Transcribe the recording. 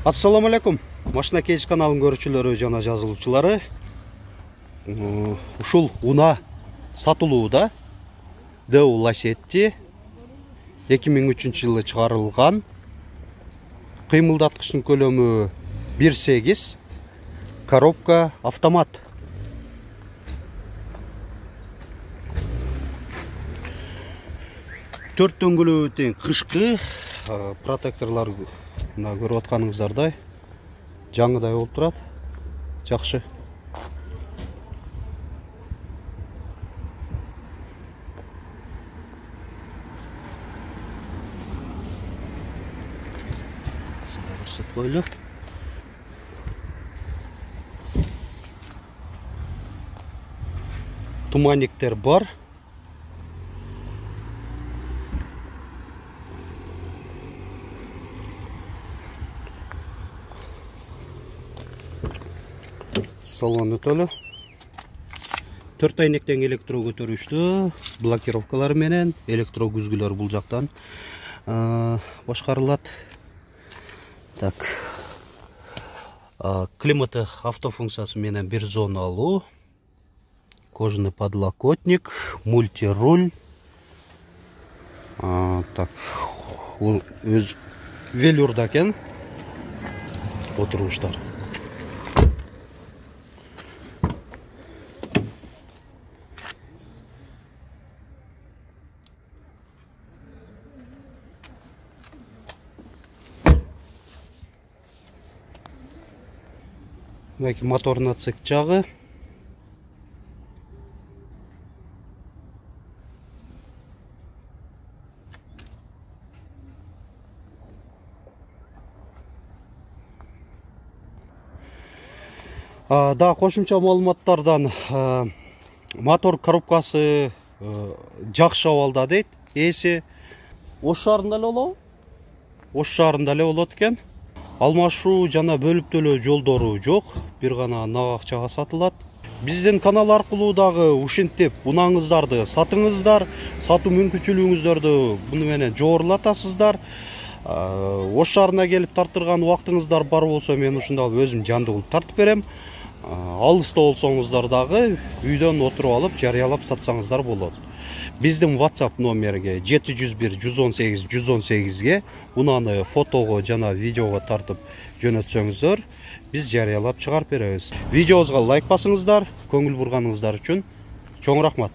Assalamu alaikum. Машина Кейс каналын көрүүчүлөрү жана жазылуучулары. Ушул уна сатылууда. Deo Lacetti 2003 жылы чыгарылган. Кыймылдаткычтын көлөмү 1.8. Коробка автомат. Төрт дөңгөлөбү тең кышкы протекторлор мына көрүп атканыңыздардай жаңыдай болуп турат. Жакшы. Көрсөткөйлү. Туманниктер бар. Салон өтөлү. 4 айнектен электро көтөрүштү, блокировкалар менен электро күзгүлөр бул жактан башкарылат. Так. Климаты автофункциясы менен бир зоналуу. Кожаный подлокотник, мультируль. Так. Өз велюрда экен отуруштар. Моторный отсек жагы. Да, кошумча маалыматтардан мотор коробкасы жакшы абалда дейт. Эси Ош шаарында эле болобу? Ош шаарында эле болот экен. Алмашуу жана бөлүптөлөө жолдору жок, бир гана нак акчага сатылат. Биздин канал аркылуу дагы ушинтип унаңыздарды сатыңыздар, сатуу мүмкүнчүлүгүңүздөрдү буну менен жогорулатасыздар. Ош шаарына келип тартырган убактыңыздар бар болсо, мен ушунда өзүм жандуу кылып тартып берем. Алыста болсоңуздар дагы үйдөн отуруп алып жарыялап сатсаңыздар болот. Биздин WhatsApp номерге 701 118 118ге унаны фотого жана видеого тартып жөнөтсөңүздөр, биз жарыялап чыгарып беребиз. Видеобузга лайк басыңыздар, көңүл бурганыңыздар үчүн чоң рахмат.